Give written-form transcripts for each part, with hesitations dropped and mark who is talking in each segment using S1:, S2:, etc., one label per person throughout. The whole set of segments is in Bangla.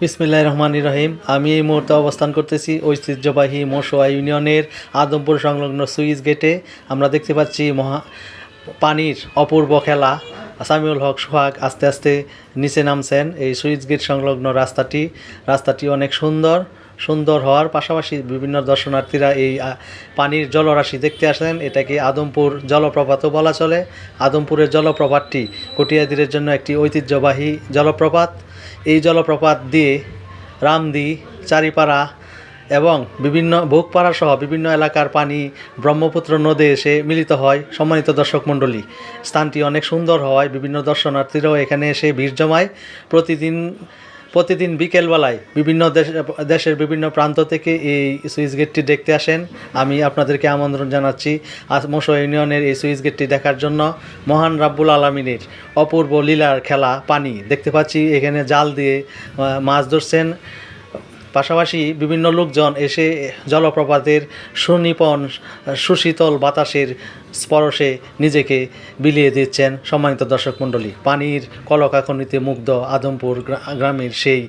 S1: বিসমিল্লাহির রহমানির রহিম। আমি এই মুহূর্তে অবস্থান করতেছি ঐতিহ্যবাহী মশোয়া ইউনিয়নের আদমপুর সংলগ্ন সুইচ গেটে। আমরা দেখতে পাচ্ছি পানির অপূর্ব খেলা। সামিউল হক সোহাগ আস্তে আস্তে নিচে নামছেন। এই সুইচ গেট সংলগ্ন রাস্তাটি অনেক সুন্দর হওয়ার পাশাপাশি বিভিন্ন দর্শনার্থীরা এই পানির জলরাশি দেখতে আসেন। এটাকে আদমপুর জলপ্রপাতও বলা চলে। আদমপুরের জলপ্রপাতটি কটিয়াদিরের জন্য একটি ঐতিহ্যবাহী জলপ্রপাত। এই জলপ্রপাত দিয়ে রামদি, চারিপাড়া এবং বিভিন্ন ভোগপাড়া সহ বিভিন্ন এলাকার পানি ব্রহ্মপুত্র নদে এসে মিলিত হয়। সম্মানিত দর্শক মণ্ডলী, স্থানটি অনেক সুন্দর হওয়ায় বিভিন্ন দর্শনার্থীরাও এখানে এসে ভিড় জমায়। প্রতিদিন বিকেলবেলায় বিভিন্ন দেশের বিভিন্ন প্রান্ত থেকে এই সুইচ গেটটি দেখতে আসেন। আমি আপনাদেরকে আমন্ত্রণ জানাচ্ছি মশোয়া ইউনিয়নের এই সুইচ গেটটি দেখার জন্য। মহান রাব্বুল আলামিনের অপূর্ব লীলার খেলা পানি দেখতে পাচ্ছি। এখানে জাল দিয়ে মাছ ধরছেন। পাশাপাশি বিভিন্ন লোকজন এসে জলপ্রপাতের সুনিপন সুশীতল বাতাসের স্পর্শে নিজেকে বিলিয়ে দিচ্ছেন। সম্মানিত দর্শক মণ্ডলী, পানির কলকাকনিতে মুগ্ধ আদমপুর গ্রামের সেই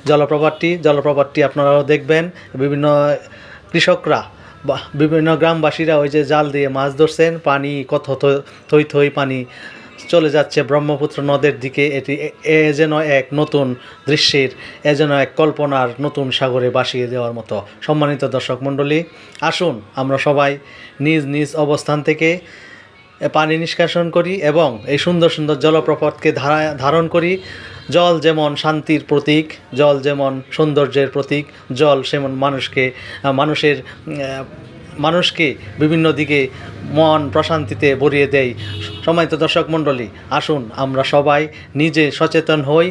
S1: জলপ্রপাতটি আপনারাও দেখবেন। বিভিন্ন কৃষকরা বা বিভিন্ন গ্রামবাসীরা ওই যে জাল দিয়ে মাছ ধরছেন। পানি কত থই থই পানি চলে যাচ্ছে ব্রহ্মপুত্র নদের দিকে। এ যেন এক নতুন দৃশ্যের, যেন এক কল্পনার নতুন সাগরে ভাসিয়ে দেওয়ার মতো। সম্মানিত দর্শক মণ্ডলী, আসুন আমরা সবাই নিজ নিজ অবস্থান থেকে পানি নিষ্কাশন করি এবং এই সুন্দর জলপ্রপাতকে ধারণ করি। জল যেমন শান্তির প্রতীক, জল যেমন সৌন্দর্যের প্রতীক, জল সেমন মানুষকে বিভিন্ন দিকে মন প্রশান্তিতে ভরিয়ে দেয়। সম্মানিত দর্শক মণ্ডলী, আসুন আমরা সবাই নিজে সচেতন হই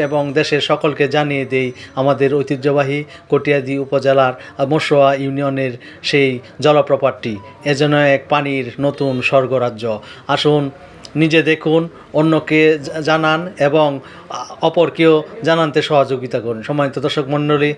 S1: এবং দেশের সকলকে জানিয়ে দেই আমাদের ঐতিহ্যবাহী কটিয়াদি উপজেলার মশোয়া ইউনিয়নের সেই জলপ্রপাতটি যেন এক পানির নতুন স্বর্গরাজ্য। আসুন নিজে দেখুন, অন্যকে জানান এবং অপরকেও জানাতে সহযোগিতা করুন। সম্মানিত দর্শক মণ্ডলী।